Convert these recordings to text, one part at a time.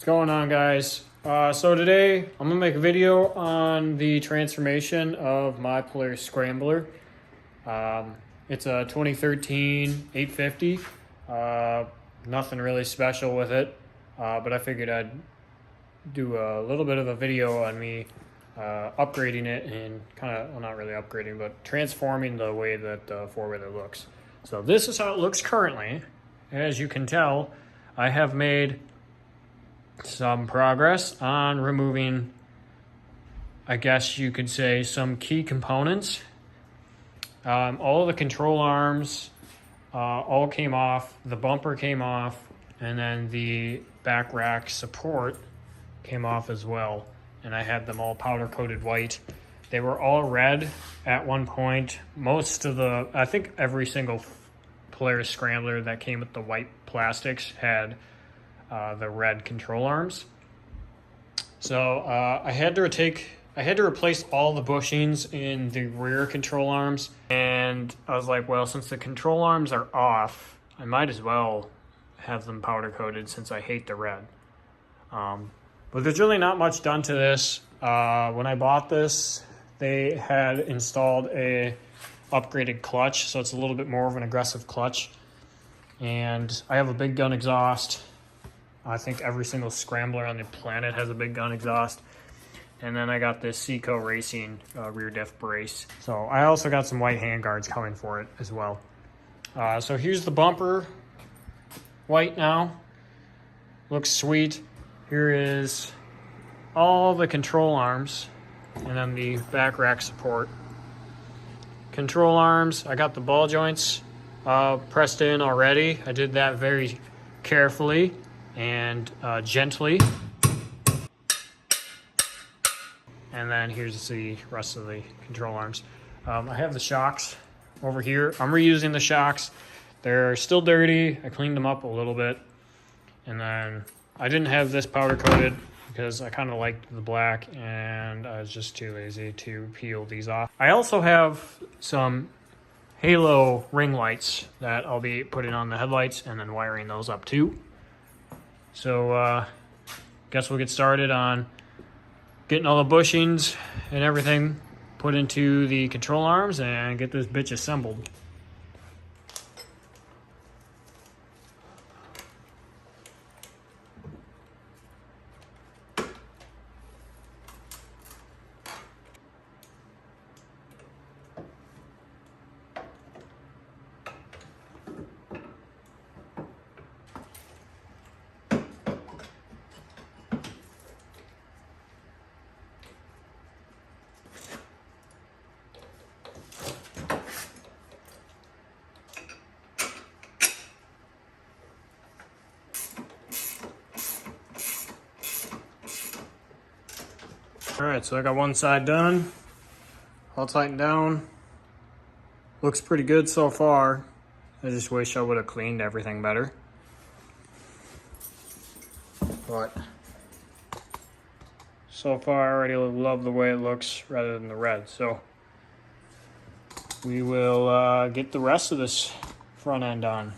What's going on, guys? So today I'm gonna make a video on the transformation of my Polaris Scrambler. It's a 2013 850. Nothing really special with it, but I figured I'd do a little bit of a video on me upgrading it and kind of, well, not really upgrading, but transforming the way that the four-wheeler looks. So this is how it looks currently. As you can tell, I have made some progress on removing, I guess you could say, some key components. All of the control arms all came off, the bumper came off, and then the back rack support came off as well. And I had them all powder coated white. They were all red at one point. Most of the, I think every single Polaris Scrambler that came with the white plastics had the red control arms. So I had to replace all the bushings in the rear control arms, and I was like, well, since the control arms are off, I might as well have them powder coated since I hate the red. But there's really not much done to this. When I bought this, they had installed a upgraded clutch, so it's a little bit more of an aggressive clutch. And I have a big gun exhaust. I think every single Scrambler on the planet has a big gun exhaust. And then I got this Seco Racing rear diff brace. So I also got some white handguards coming for it as well. So here's the bumper, white now. Looks sweet. Here is all the control arms and then the back rack support. Control arms, I got the ball joints pressed in already. I did that very carefully and gently. And then here's the rest of the control arms. I have the shocks over here. I'm reusing the shocks. They're still dirty. I cleaned them up a little bit. And then I didn't have this powder coated because I kind of liked the black and I was just too lazy to peel these off. I also have some halo ring lights that I'll be putting on the headlights and then wiring those up too. So guess we'll get started on getting all the bushings and everything put into the control arms and get this bitch assembled. All right, so I got one side done, all tightened down. Looks pretty good so far. I just wish I would have cleaned everything better. But so far I already love the way it looks rather than the red. So we will get the rest of this front end on.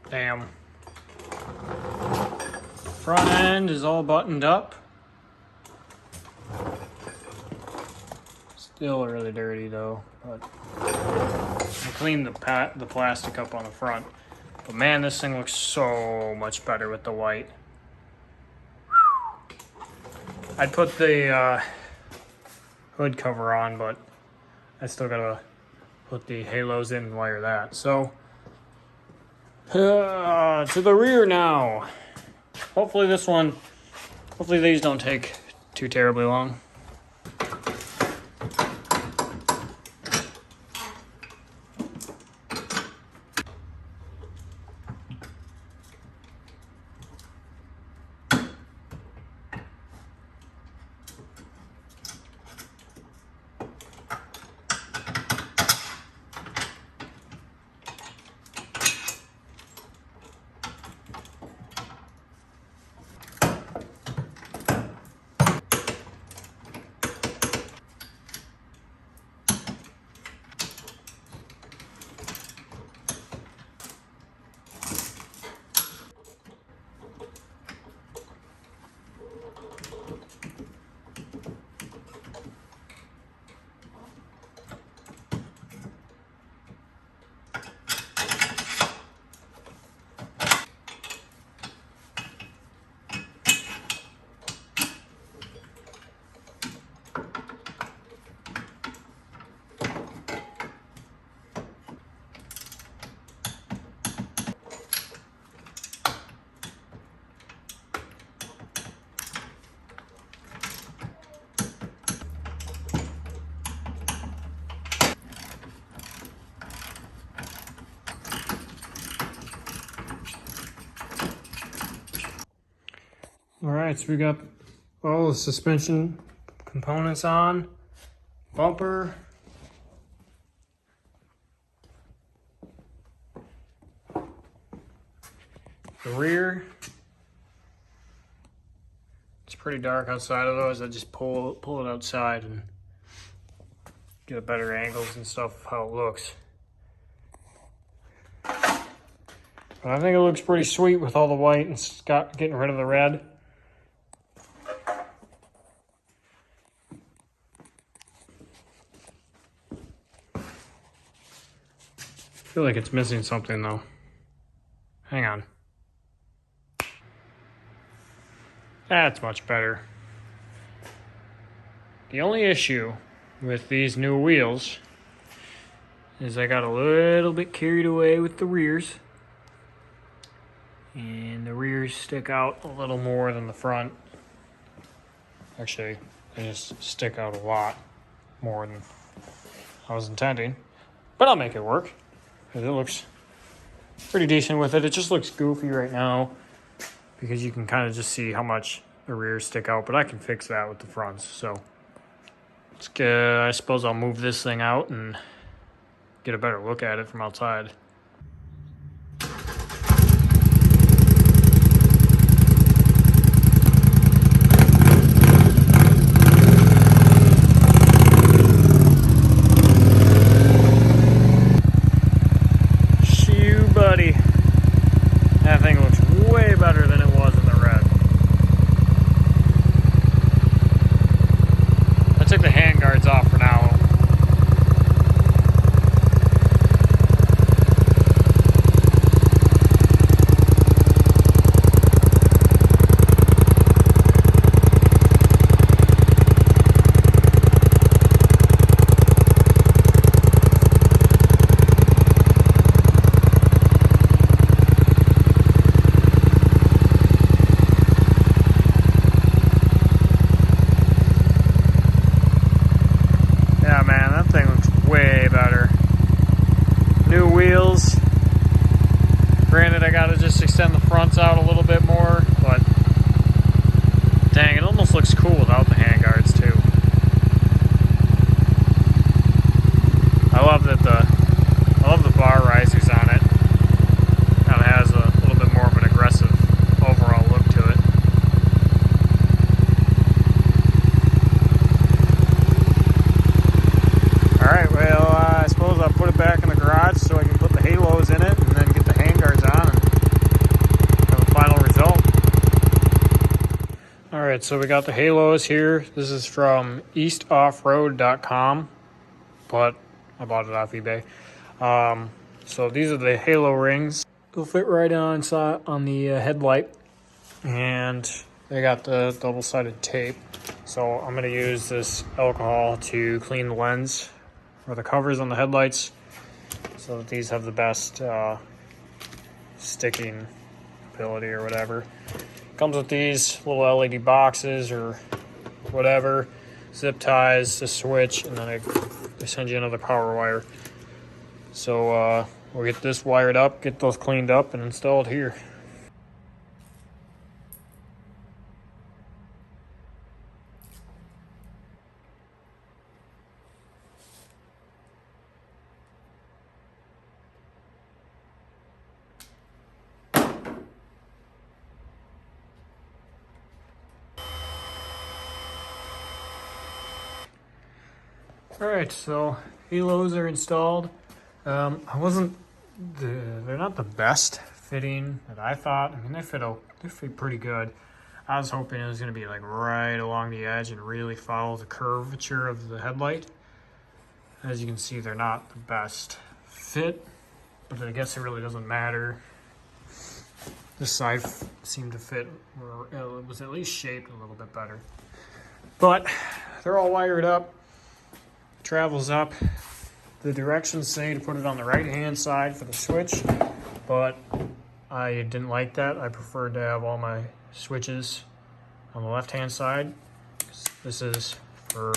Damn. Front end is all buttoned up. Still really dirty though, but I cleaned the plastic up on the front. But man, this thing looks so much better with the white. I'd put the hood cover on, but I still gotta put the halos in and wire that. So, to the rear now. Hopefully these don't take too terribly long. All right, so we got all the suspension components on, bumper, the rear. It's pretty dark outside, otherwise I just pull it outside and get a better angles and stuff of how it looks. But I think it looks pretty sweet with all the white and getting rid of the red. I feel like it's missing something though. Hang on. That's much better. The only issue with these new wheels is I got a little bit carried away with the rears. And the rears stick out a little more than the front. Actually, they just stick out a lot more than I was intending. But I'll make it work. It looks pretty decent with it. It just looks goofy right now because you can kind of just see how much the rears stick out, but I can fix that with the fronts. So it's good. I suppose I'll move this thing out and get a better look at it from outside. That thing looks way better than it was in the red. I took the handguards off for now. Wheels. Granted, I gotta just extend the fronts out a little bit more, but dang, it almost looks cool without the handguards too. I love the bar risers on it. Kind of has a little bit more of an aggressive overall look to it. All right, well, I suppose I'll put it back in the garage so I can put the halos in it and then get the handguards on and so we got the halos here. This is from eastoffroad.com, but I bought it off eBay. So these are the halo rings. They'll fit right on the headlight, and they got the double-sided tape. So I'm gonna use this alcohol to clean the lens or the covers on the headlights, so that these have the best sticking ability or whatever. Comes with these little LED boxes or whatever, zip ties, the switch, and then they send you another power wire. So we'll get this wired up, get those cleaned up, and installed here. Alright, so halos are installed. They're not the best fitting that I thought. I mean, they fit pretty good. I was hoping it was going to be like right along the edge and really follow the curvature of the headlight. As you can see, they're not the best fit, but I guess it really doesn't matter. This side seemed to fit, or it was at least shaped a little bit better. But they're all wired up. Travels up. The directions say to put it on the right hand side for the switch, but I didn't like that. I preferred to have all my switches on the left hand side. This is for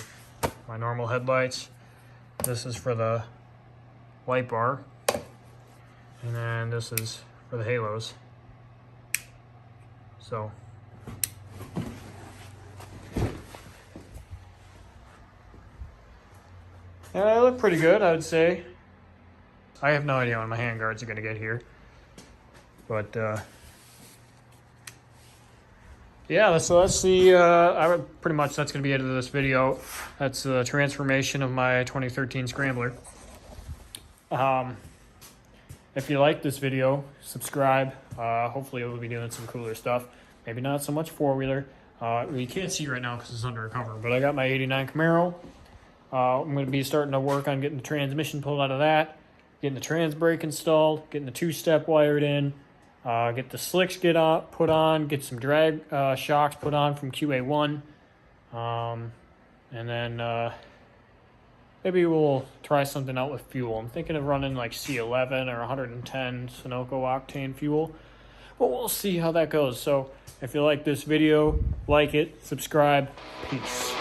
my normal headlights. This is for the light bar, and then this is for the halos. So yeah, they look pretty good, I would say. I have no idea when my handguards are going to get here. But, yeah, so that's pretty much that's going to be it of this video. That's the transformation of my 2013 Scrambler. If you like this video, subscribe. Hopefully we'll be doing some cooler stuff. Maybe not so much four-wheeler. You can't see right now because it's under a cover, but I got my 89 Camaro. I'm going to be starting to work on getting the transmission pulled out of that, getting the trans brake installed, getting the two-step wired in, get the slicks put on, get some drag shocks put on from QA1, and then maybe we'll try something out with fuel. I'm thinking of running like C11 or 110 Sunoco octane fuel, but we'll see how that goes. So if you like this video, like it, subscribe, peace.